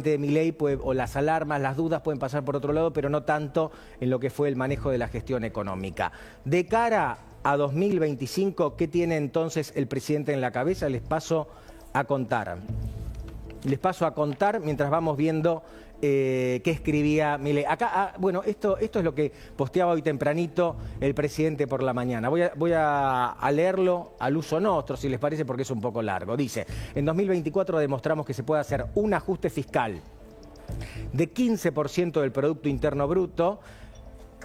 de Milei o las alarmas, las dudas pueden pasar por otro lado, pero no tanto en lo que fue el manejo de la gestión económica. De cara a 2025, ¿qué tiene entonces el presidente en la cabeza? Les paso a contar. Les paso a contar mientras vamos viendo qué escribía Milei. Acá, bueno, esto es lo que posteaba hoy tempranito el presidente por la mañana. Voy a leerlo al uso nuestro, si les parece, porque es un poco largo. Dice, en 2024 demostramos que se puede hacer un ajuste fiscal de 15% del Producto Interno Bruto.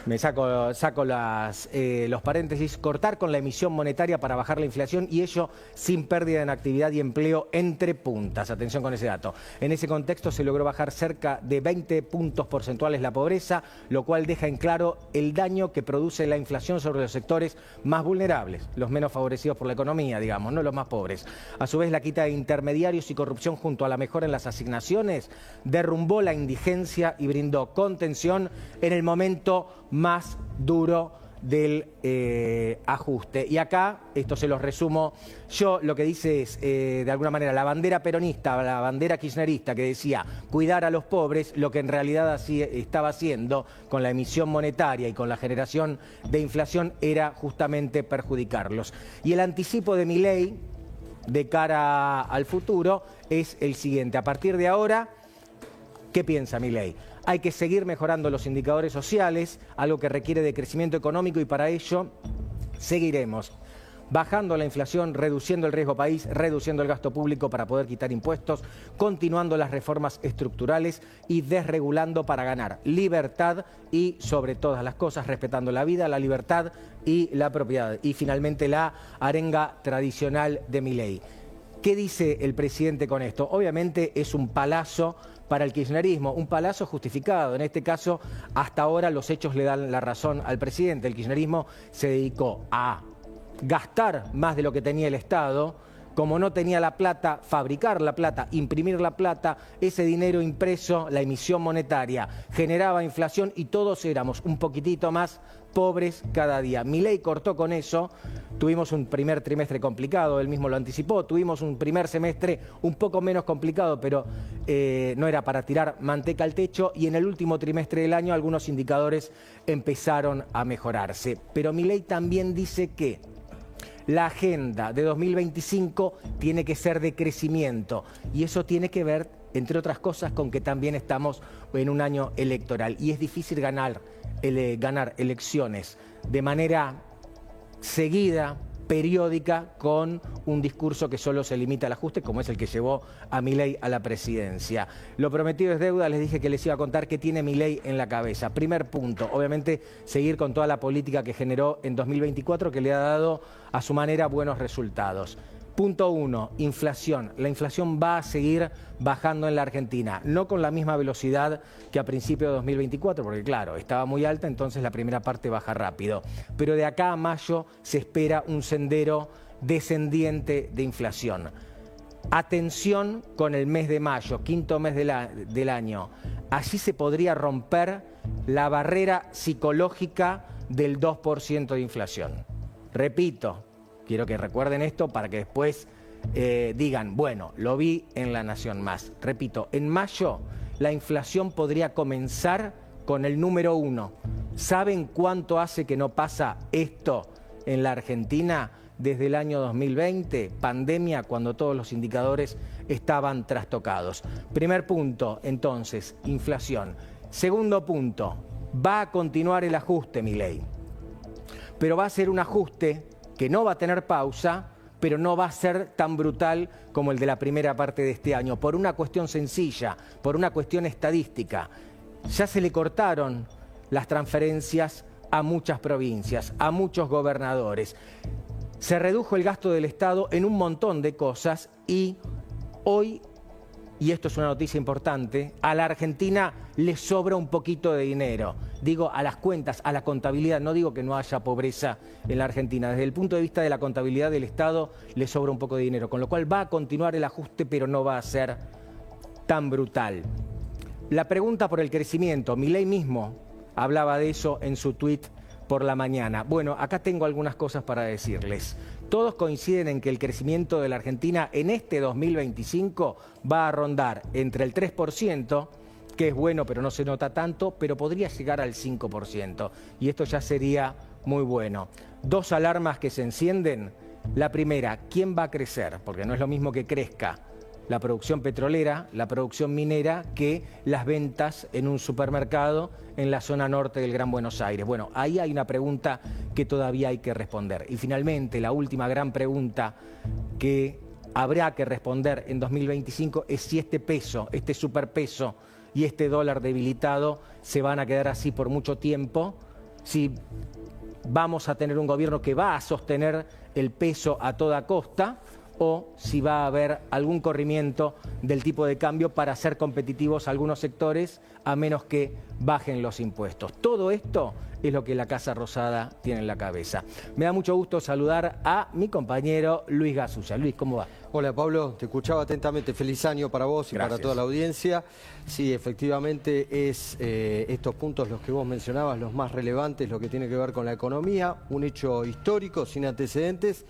Me saco los paréntesis, cortar con la emisión monetaria para bajar la inflación y ello sin pérdida en actividad y empleo entre puntas. Atención con ese dato. En ese contexto se logró bajar cerca de 20 puntos porcentuales la pobreza, lo cual deja en claro el daño que produce la inflación sobre los sectores más vulnerables, los menos favorecidos por la economía, digamos, no los más pobres. A su vez, la quita de intermediarios y corrupción junto a la mejora en las asignaciones derrumbó la indigencia y brindó contención en el momento más duro del ajuste. Y acá, esto se los resumo yo, lo que dice es, de alguna manera, la bandera peronista, la bandera kirchnerista que decía cuidar a los pobres, lo que en realidad así estaba haciendo con la emisión monetaria y con la generación de inflación era justamente perjudicarlos. Y el anticipo de Milei de cara al futuro es el siguiente. A partir de ahora, ¿qué piensa Milei? Hay que seguir mejorando los indicadores sociales, algo que requiere de crecimiento económico y para ello seguiremos bajando la inflación, reduciendo el riesgo país, reduciendo el gasto público para poder quitar impuestos, continuando las reformas estructurales y desregulando para ganar libertad y, sobre todas las cosas, respetando la vida, la libertad y la propiedad. Y finalmente la arenga tradicional de Milei. ¿Qué dice el presidente con esto? Obviamente es un palazo para el kirchnerismo, un palazo justificado. En este caso, hasta ahora los hechos le dan la razón al presidente. El kirchnerismo se dedicó a gastar más de lo que tenía el Estado. Como no tenía la plata, fabricar la plata, imprimir la plata, ese dinero impreso, la emisión monetaria, generaba inflación y todos éramos un poquitito más pobres cada día. Milei cortó con eso, tuvimos un primer trimestre complicado, él mismo lo anticipó, tuvimos un primer semestre un poco menos complicado, pero no era para tirar manteca al techo y en el último trimestre del año algunos indicadores empezaron a mejorarse. Pero Milei también dice que la agenda de 2025 tiene que ser de crecimiento y eso tiene que ver, entre otras cosas, con que también estamos en un año electoral y es difícil ganar elecciones de manera seguida, periódica, con un discurso que solo se limita al ajuste, como es el que llevó a Milei a la presidencia. Lo prometido es deuda, les dije que les iba a contar qué tiene Milei en la cabeza. Primer punto, obviamente seguir con toda la política que generó en 2024, que le ha dado a su manera buenos resultados. Punto 1, inflación. La inflación va a seguir bajando en la Argentina, no con la misma velocidad que a principios de 2024, porque claro, estaba muy alta, entonces la primera parte baja rápido. Pero de acá a mayo se espera un sendero descendiente de inflación. Atención con el mes de mayo, quinto mes del año. Allí se podría romper la barrera psicológica del 2% de inflación. Repito, quiero que recuerden esto para que después digan, bueno, lo vi en La Nación Más. Repito, en mayo la inflación podría comenzar con el número 1. ¿Saben cuánto hace que no pasa esto en la Argentina? Desde el año 2020, pandemia, cuando todos los indicadores estaban trastocados. Primer punto, entonces, inflación. Segundo punto, va a continuar el ajuste, Milei. Pero va a ser un ajuste que no va a tener pausa, pero no va a ser tan brutal como el de la primera parte de este año, por una cuestión sencilla, por una cuestión estadística. Ya se le cortaron las transferencias a muchas provincias, a muchos gobernadores. Se redujo el gasto del Estado en un montón de cosas y hoy, y esto es una noticia importante, a la Argentina le sobra un poquito de dinero. Digo, a las cuentas, a la contabilidad, no digo que no haya pobreza en la Argentina. Desde el punto de vista de la contabilidad del Estado le sobra un poco de dinero, con lo cual va a continuar el ajuste, pero no va a ser tan brutal. La pregunta por el crecimiento, Milei mismo hablaba de eso en su tuit por la mañana. Bueno, acá tengo algunas cosas para decirles. todos coinciden en que el crecimiento de la Argentina en este 2025 va a rondar entre el 3%, que es bueno pero no se nota tanto, pero podría llegar al 5%. Y esto ya sería muy bueno. Dos alarmas que se encienden. La primera, ¿quién va a crecer? Porque no es lo mismo que crezca la producción petrolera, la producción minera, que las ventas en un supermercado en la zona norte del Gran Buenos Aires. Bueno, ahí hay una pregunta que todavía hay que responder. Y finalmente, la última gran pregunta que habrá que responder en 2025 es si este peso, este superpeso y este dólar debilitado se van a quedar así por mucho tiempo, si vamos a tener un gobierno que va a sostener el peso a toda costa, o si va a haber algún corrimiento del tipo de cambio para hacer competitivos algunos sectores, a menos que bajen los impuestos. Todo esto es lo que la Casa Rosada tiene en la cabeza. Me da mucho gusto saludar a mi compañero Luis Gasulla. Luis, ¿cómo va? Hola Pablo, te escuchaba atentamente. Feliz año para vos y Gracias. para toda la audiencia. Sí, efectivamente es estos puntos los que vos mencionabas, los más relevantes, lo que tiene que ver con la economía, un hecho histórico sin antecedentes,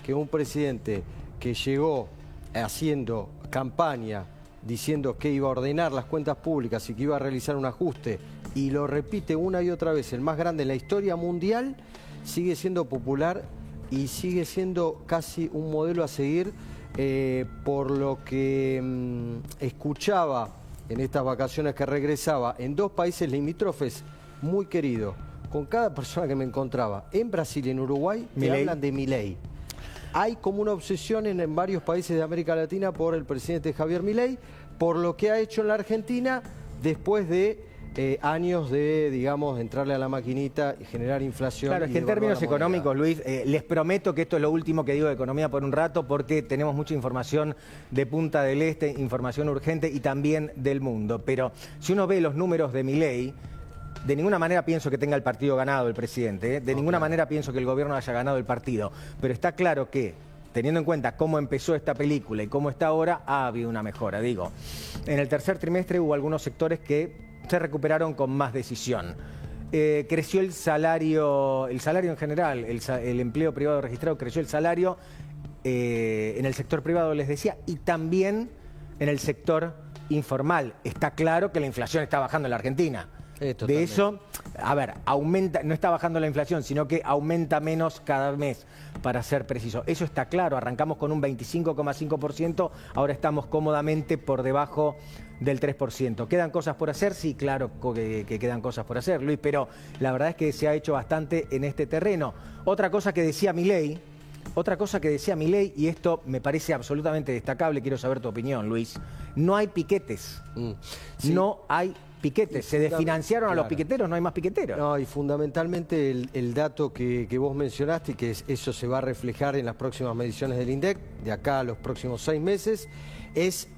que un presidente que llegó haciendo campaña diciendo que iba a ordenar las cuentas públicas y que iba a realizar un ajuste, y lo repite una y otra vez, el más grande en la historia mundial, sigue siendo popular y sigue siendo casi un modelo a seguir, por lo que escuchaba en estas vacaciones que regresaba en dos países limítrofes muy querido, con cada persona que me encontraba, en Brasil y en Uruguay, me hablan de Milei. Hay como una obsesión en varios países de América Latina por el presidente Javier Milei, por lo que ha hecho en la Argentina después de años de, digamos, entrarle a la maquinita y generar inflación. Claro, es que en términos económicos, Luis, les prometo que esto es lo último que digo de economía por un rato, porque tenemos mucha información de Punta del Este, información urgente y también del mundo. Pero si uno ve los números de Milei, de ninguna manera pienso que tenga el partido ganado el presidente, ¿eh? De ninguna manera pienso que el gobierno haya ganado el partido, pero está claro que, teniendo en cuenta cómo empezó esta película y cómo está ahora, ha habido una mejora. Digo, en el tercer trimestre hubo algunos sectores que se recuperaron con más decisión. Creció el salario en general, el empleo privado registrado, creció el salario en el sector privado, les decía, y también en el sector informal. Está claro que la inflación está bajando en la Argentina. De eso, a ver, aumenta, no está bajando la inflación, sino que aumenta menos cada mes, para ser preciso. Eso está claro, arrancamos con un 25,5%, ahora estamos cómodamente por debajo del 3%. ¿Quedan cosas por hacer? Sí, claro que quedan cosas por hacer, Luis, pero la verdad es que se ha hecho bastante en este terreno. Otra cosa que decía Milei, y esto me parece absolutamente destacable, quiero saber tu opinión, Luis, no hay piquetes, Sí. no hay piquetes, se desfinanciaron a los piqueteros, no hay más piqueteros. No, y fundamentalmente el dato que vos mencionaste, y que eso se va a reflejar en las próximas mediciones del INDEC, de acá a los próximos 6 meses, es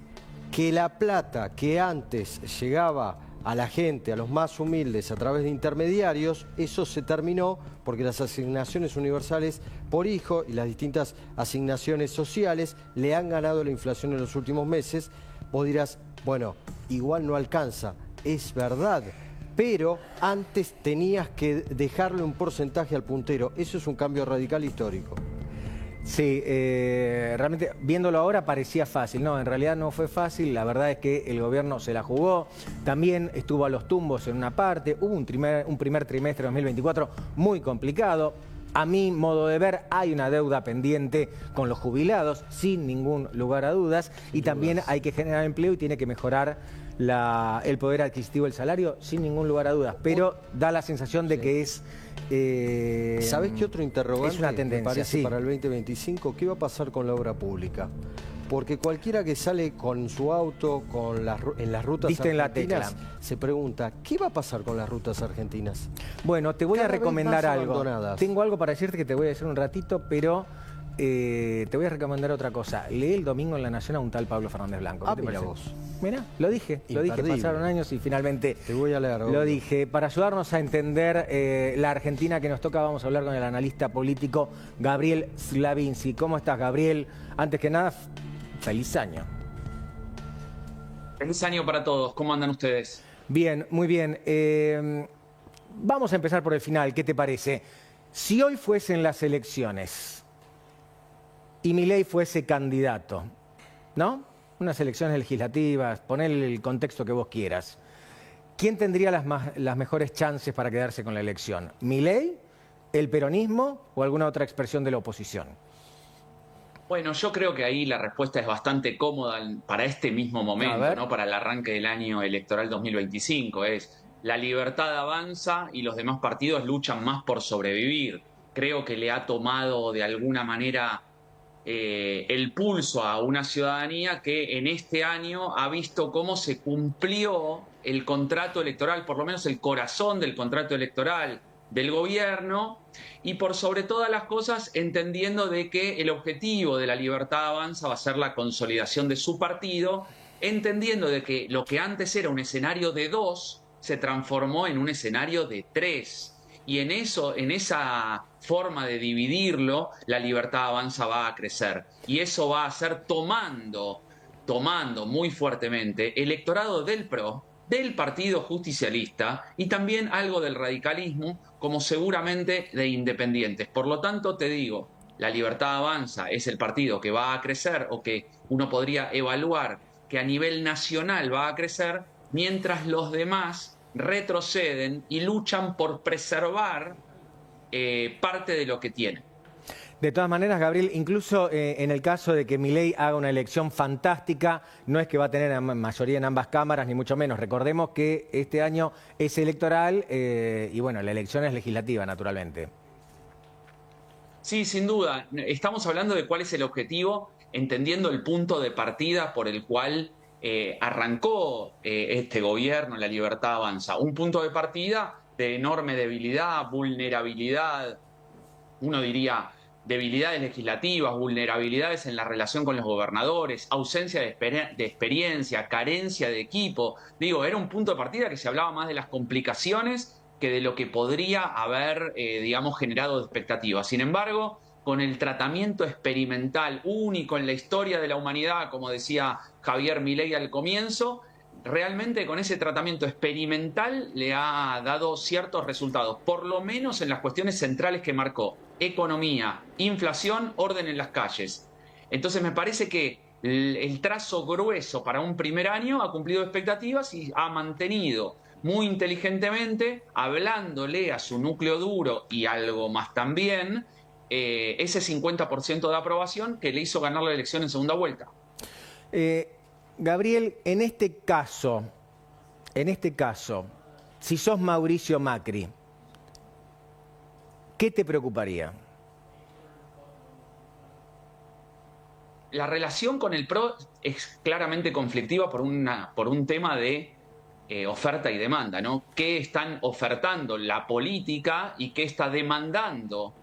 que la plata que antes llegaba a la gente, a los más humildes, a través de intermediarios, eso se terminó porque las asignaciones universales por hijo y las distintas asignaciones sociales le han ganado la inflación en los últimos meses. Vos dirás, bueno, igual no alcanza. Es verdad, pero antes tenías que dejarle un porcentaje al puntero. Eso es un cambio radical histórico. Sí, realmente viéndolo ahora parecía fácil. No, en realidad no fue fácil. La verdad es que el gobierno se la jugó. También estuvo a los tumbos en una parte. Hubo un primer trimestre de 2024 muy complicado. A mi modo de ver, hay una deuda pendiente con los jubilados, sin ningún lugar a dudas. Y también hay que generar empleo y tiene que mejorar el poder adquisitivo del salario, sin ningún lugar a dudas. Pero da la sensación de que es... ¿Sabés qué otro interrogante es una tendencia, me parece sí, para el 2025? ¿Qué va a pasar con la obra pública? Porque cualquiera que sale con su auto en las rutas argentinas se pregunta, ¿qué va a pasar con las rutas argentinas? Bueno, te voy a recomendar algo. Abandonadas. Tengo algo para decirte que te voy a decir un ratito, pero te voy a recomendar otra cosa. Leí el domingo en La Nación a un tal Pablo Fernández Blanco. ¿Qué te mira parece? vos. Mirá, lo dije, pasaron años y finalmente te voy a leer, lo dije. Para ayudarnos a entender la Argentina que nos toca, vamos a hablar con el analista político Gabriel Slavinsky. ¿Cómo estás, Gabriel? Antes que nada, feliz año. Feliz año para todos. ¿Cómo andan ustedes? Bien, muy bien. Vamos a empezar por el final. ¿Qué te parece? Si hoy fuesen las elecciones, y Milei fuese candidato, ¿no? Unas elecciones legislativas, poner el contexto que vos quieras. ¿Quién tendría las mejores chances para quedarse con la elección? ¿Milei, el peronismo o alguna otra expresión de la oposición? Bueno, yo creo que ahí la respuesta es bastante cómoda para este mismo momento, ¿no? Para el arranque del año electoral 2025. Es la libertad avanza y los demás partidos luchan más por sobrevivir. Creo que le ha tomado de alguna manera el pulso a una ciudadanía que en este año ha visto cómo se cumplió el contrato electoral, por lo menos el corazón del contrato electoral del gobierno, y por sobre todas las cosas entendiendo de que el objetivo de la Libertad Avanza va a ser la consolidación de su partido, entendiendo de que lo que antes era un escenario de 2 se transformó en un escenario de 3. Y en esa forma de dividirlo, la Libertad Avanza va a crecer. Y eso va a ser tomando muy fuertemente electorado del PRO, del Partido Justicialista y también algo del radicalismo, como seguramente de independientes. Por lo tanto, te digo, la Libertad Avanza es el partido que va a crecer o que uno podría evaluar que a nivel nacional va a crecer, mientras los demás retroceden y luchan por preservar parte de lo que tienen. De todas maneras, Gabriel, incluso en el caso de que Milei haga una elección fantástica, no es que va a tener mayoría en ambas cámaras, ni mucho menos. Recordemos que este año es electoral y bueno, la elección es legislativa, naturalmente. Sí, sin duda. Estamos hablando de cuál es el objetivo, entendiendo el punto de partida por el cual arrancó este gobierno, la Libertad Avanza. Un punto de partida de enorme debilidad, vulnerabilidad, uno diría debilidades legislativas, vulnerabilidades en la relación con los gobernadores, ausencia de experiencia, carencia de equipo. Digo, era un punto de partida que se hablaba más de las complicaciones que de lo que podría haber, digamos, generado expectativas. Sin embargo, con el tratamiento experimental único en la historia de la humanidad, como decía Javier Milei al comienzo, realmente con ese tratamiento experimental le ha dado ciertos resultados, por lo menos en las cuestiones centrales que marcó: economía, inflación, orden en las calles. Entonces me parece que el trazo grueso para un primer año ha cumplido expectativas y ha mantenido muy inteligentemente, hablándole a su núcleo duro y algo más también, ese 50% de aprobación que le hizo ganar la elección en segunda vuelta. Gabriel, en este caso, si sos Mauricio Macri, ¿qué te preocuparía? La relación con el PRO es claramente conflictiva por un tema de oferta y demanda, ¿no? ¿Qué están ofertando la política y qué está demandando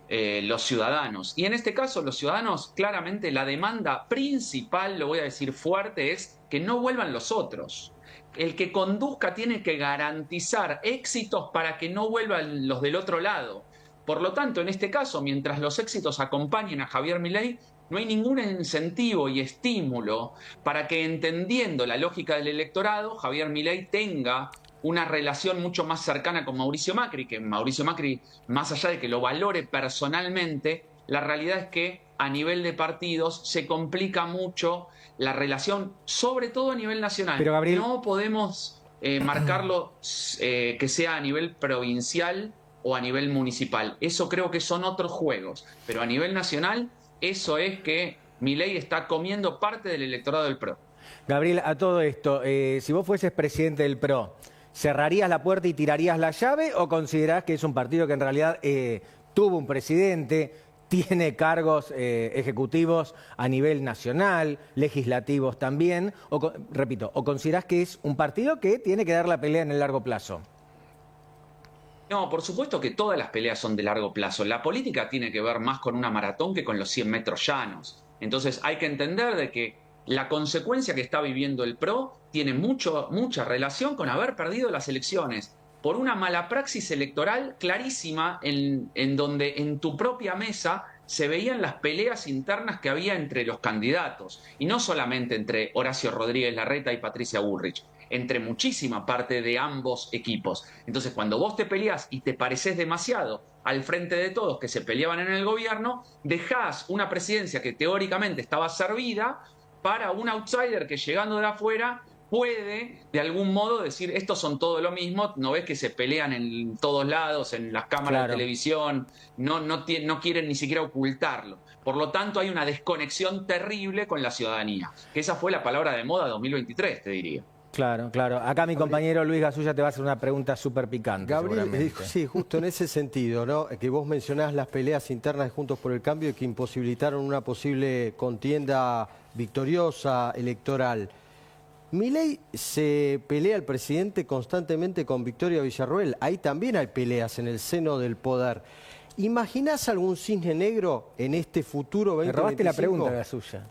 los ciudadanos? Y en este caso, los ciudadanos, claramente la demanda principal, lo voy a decir fuerte, es que no vuelvan los otros. El que conduzca tiene que garantizar éxitos para que no vuelvan los del otro lado. Por lo tanto, en este caso, mientras los éxitos acompañen a Javier Milei, no hay ningún incentivo y estímulo para que, entendiendo la lógica del electorado, Javier Milei tenga una relación mucho más cercana con Mauricio Macri, que Mauricio Macri, más allá de que lo valore personalmente, la realidad es que a nivel de partidos se complica mucho la relación, sobre todo a nivel nacional. Pero, Gabriel, no podemos marcarlo que sea a nivel provincial o a nivel municipal. Eso creo que son otros juegos. Pero a nivel nacional, eso es que Milei está comiendo parte del electorado del PRO. Gabriel, a todo esto, si vos fueses presidente del PRO, ¿cerrarías la puerta y tirarías la llave o considerás que es un partido que en realidad tuvo un presidente, tiene cargos ejecutivos a nivel nacional, legislativos también? Repito, ¿o considerás que es un partido que tiene que dar la pelea en el largo plazo? No, por supuesto que todas las peleas son de largo plazo. La política tiene que ver más con una maratón que con los 100 metros llanos. Entonces hay que entender de que la consecuencia que está viviendo el PRO tiene mucha relación con haber perdido las elecciones por una mala praxis electoral clarísima en donde en tu propia mesa se veían las peleas internas que había entre los candidatos. Y no solamente entre Horacio Rodríguez Larreta y Patricia Bullrich, entre muchísima parte de ambos equipos. Entonces, cuando vos te peleás y te pareces demasiado al frente de todos que se peleaban en el gobierno, dejás una presidencia que teóricamente estaba servida para un outsider que llegando de afuera puede de algún modo decir, estos son todo lo mismo, no ves que se pelean en todos lados, en las cámaras de televisión, no quieren ni siquiera ocultarlo. Por lo tanto, hay una desconexión terrible con la ciudadanía, que esa fue la palabra de moda 2023, te diría. Claro, claro. Acá mi compañero Luis Gasulla te va a hacer una pregunta súper picante. Gabriel, sí, justo en ese sentido, ¿no? Que vos mencionás las peleas internas de Juntos por el Cambio que imposibilitaron una posible contienda victoriosa electoral. Milei se pelea al presidente constantemente con Victoria Villarroel. Ahí también hay peleas en el seno del poder. ¿Imaginás algún cisne negro en este futuro 2025? Me robaste la pregunta, Gasulla.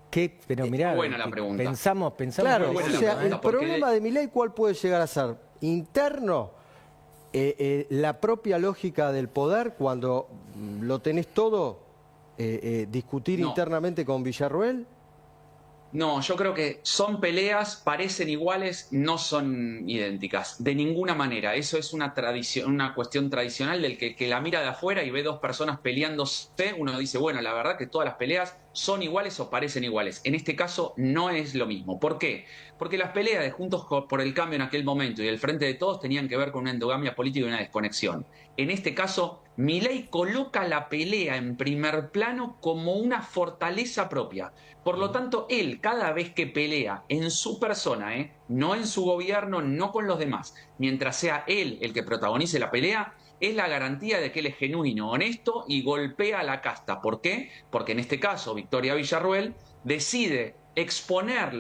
¿Qué? Pero mirá, buena la pregunta. Pensamos. Claro, o sea, el problema de Milei, ¿cuál puede llegar a ser? ¿Interno? La propia lógica del poder, cuando lo tenés todo, discutir internamente con Villarroel. No, yo creo que son peleas, parecen iguales, no son idénticas, de ninguna manera. Eso es una tradición, una cuestión tradicional del que la mira de afuera y ve dos personas peleándose, uno dice, bueno, la verdad que todas las peleas son iguales o parecen iguales. En este caso no es lo mismo. ¿Por qué? Porque las peleas de Juntos por el Cambio en aquel momento y el Frente de Todos tenían que ver con una endogamia política y una desconexión. En este caso, Milei coloca la pelea en primer plano como una fortaleza propia. Por lo tanto, él cada vez que pelea en su persona, no en su gobierno, no con los demás, mientras sea él el que protagonice la pelea, es la garantía de que él es genuino, honesto y golpea a la casta. ¿Por qué? Porque en este caso, Victoria Villarroel decide exponer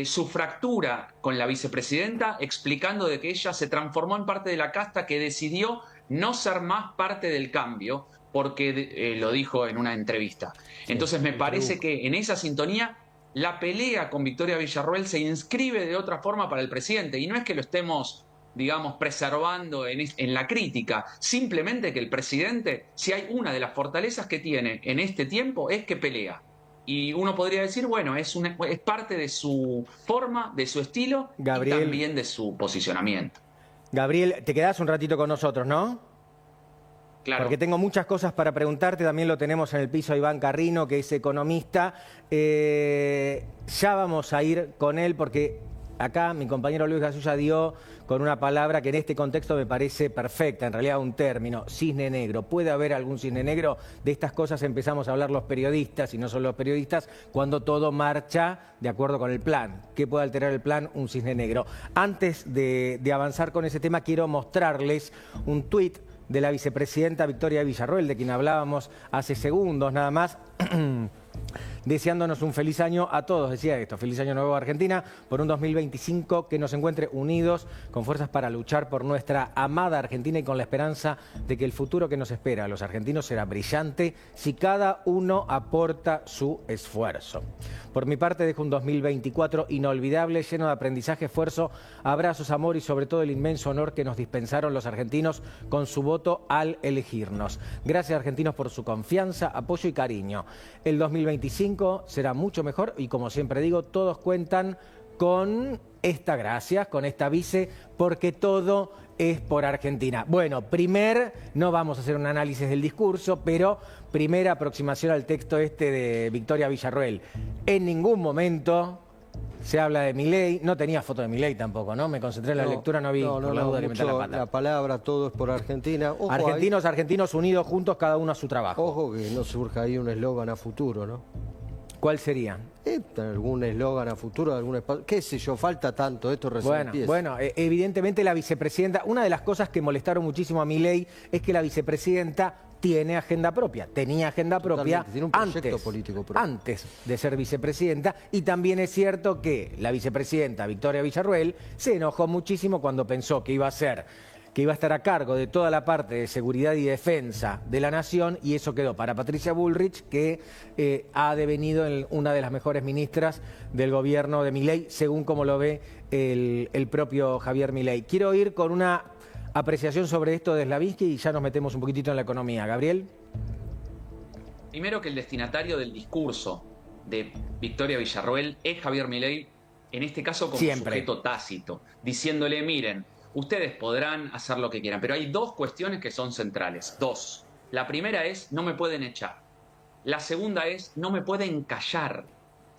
su fractura con la vicepresidenta, explicando de que ella se transformó en parte de la casta que decidió no ser más parte del cambio, porque lo dijo en una entrevista. Entonces me parece que en esa sintonía la pelea con Victoria Villarroel se inscribe de otra forma para el presidente, y no es que lo estemos, digamos, preservando en la crítica, simplemente que el presidente, si hay una de las fortalezas que tiene en este tiempo, es que pelea. Y uno podría decir, bueno, es parte de su forma, de su estilo, Gabriel, y también de su posicionamiento. Gabriel, te quedás un ratito con nosotros, ¿no? Claro. Porque tengo muchas cosas para preguntarte, también lo tenemos en el piso a Iván Carrino, que es economista. Ya vamos a ir con él porque acá mi compañero Luis Gasulla dio con una palabra que en este contexto me parece perfecta, en realidad un término, cisne negro. ¿Puede haber algún cisne negro? De estas cosas empezamos a hablar los periodistas, y no solo los periodistas, cuando todo marcha de acuerdo con el plan. ¿Qué puede alterar el plan? Un cisne negro. Antes de avanzar con ese tema, quiero mostrarles un tuit de la vicepresidenta Victoria Villarroel, de quien hablábamos hace segundos nada más, deseándonos un feliz año a todos, decía esto, feliz año nuevo a Argentina, por un 2025 que nos encuentre unidos, con fuerzas para luchar por nuestra amada Argentina y con la esperanza de que el futuro que nos espera a los argentinos será brillante si cada uno aporta su esfuerzo. Por mi parte dejo un 2024 inolvidable, lleno de aprendizaje, esfuerzo, abrazos, amor y sobre todo el inmenso honor que nos dispensaron los argentinos con su voto al elegirnos. Gracias, argentinos, por su confianza, apoyo y cariño. El 2025 será mucho mejor y, como siempre digo, todos cuentan con esta gracia, con esta vice, porque todo es por Argentina. Bueno, no vamos a hacer un análisis del discurso, pero primera aproximación al texto este de Victoria Villarroel. En ningún momento se habla de Milei, no tenía foto de Milei tampoco, ¿no? Me concentré en la lectura, no vi por la duda que metá la pata. La palabra todo es por Argentina. Ojo, argentinos unidos juntos, cada uno a su trabajo. Ojo que no surja ahí un eslogan a futuro, ¿no? ¿Cuál sería? Algún eslogan a futuro, algún espacio, qué sé yo, falta tanto, esto recién empieza. Bueno, evidentemente la vicepresidenta, una de las cosas que molestaron muchísimo a Milei es que la vicepresidenta tiene agenda propia, tenía agenda propia tiene un proyecto político propio. Antes de ser vicepresidenta, y también es cierto que la vicepresidenta Victoria Villarroel se enojó muchísimo cuando pensó que iba a estar a cargo de toda la parte de seguridad y defensa de la nación, y eso quedó para Patricia Bullrich, que ha devenido en una de las mejores ministras del gobierno de Milei, según como lo ve el propio Javier Milei. Quiero ir con una apreciación sobre esto de Slavinsky y ya nos metemos un poquitito en la economía. Gabriel. Primero, que el destinatario del discurso de Victoria Villarroel es Javier Milei, en este caso como sujeto tácito, diciéndole, miren, ustedes podrán hacer lo que quieran, pero hay dos cuestiones que son centrales. Dos. La primera es, no me pueden echar. La segunda es, no me pueden callar.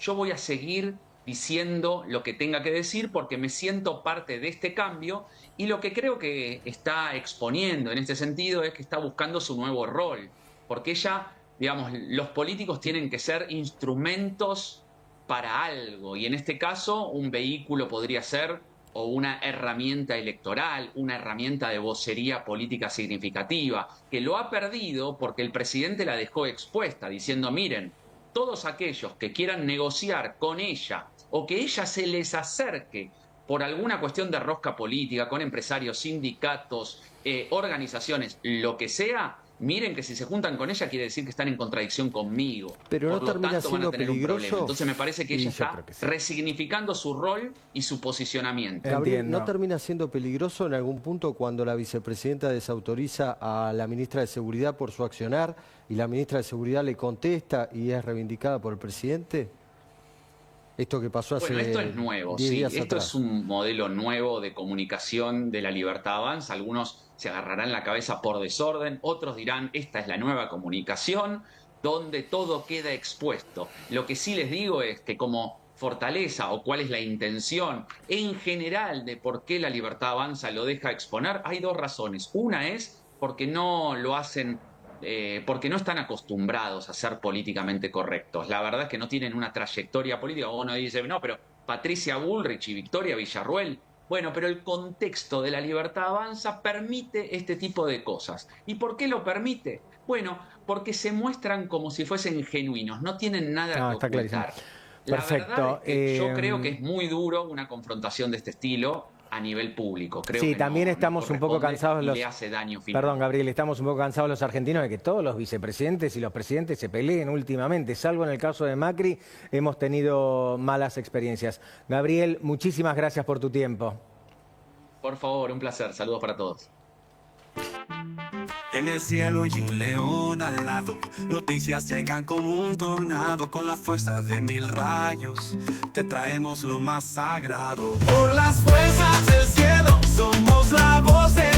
Yo voy a seguir diciendo lo que tenga que decir porque me siento parte de este cambio, y lo que creo que está exponiendo en este sentido es que está buscando su nuevo rol, porque ella, digamos, los políticos tienen que ser instrumentos para algo, y en este caso un vehículo podría ser o una herramienta electoral, una herramienta de vocería política significativa, que lo ha perdido porque el presidente la dejó expuesta, diciendo, miren, todos aquellos que quieran negociar con ella o que ella se les acerque por alguna cuestión de rosca política, con empresarios, sindicatos, organizaciones, lo que sea, miren que si se juntan con ella quiere decir que están en contradicción conmigo. Pero no termina siendo peligroso. Entonces me parece que ella está resignificando su rol y su posicionamiento. Gabriel, ¿no termina siendo peligroso en algún punto cuando la vicepresidenta desautoriza a la ministra de Seguridad por su accionar y la ministra de Seguridad le contesta y es reivindicada por el presidente? Esto que pasó hace 10 días esto es nuevo, sí. Esto es un modelo nuevo de comunicación de La Libertad Avanza. Algunos se agarrarán la cabeza por desorden, otros dirán, esta es la nueva comunicación, donde todo queda expuesto. Lo que sí les digo es que como fortaleza o cuál es la intención en general de por qué La Libertad Avanza lo deja exponer, hay dos razones. Una es porque no lo hacen... porque no están acostumbrados a ser políticamente correctos. La verdad es que no tienen una trayectoria política. Uno dice, no, pero Patricia Bullrich y Victoria Villarruel. Bueno, pero el contexto de La Libertad Avanza permite este tipo de cosas. ¿Y por qué lo permite? Bueno, porque se muestran como si fuesen genuinos, no tienen nada que ocultar. Perfecto. La verdad es que yo creo que es muy duro una confrontación de este estilo a nivel público. Creo sí, que también estamos un poco cansados le hace daño final. Perdón, Gabriel, estamos un poco cansados los argentinos de que todos los vicepresidentes y los presidentes se peleen últimamente, salvo en el caso de Macri, hemos tenido malas experiencias. Gabriel, muchísimas gracias por tu tiempo. Por favor, un placer. Saludos para todos. En el cielo y un león al lado, noticias llegan como un tornado, con la fuerza de 1000 rayos, te traemos lo más sagrado. Por las fuerzas del cielo, somos la voz de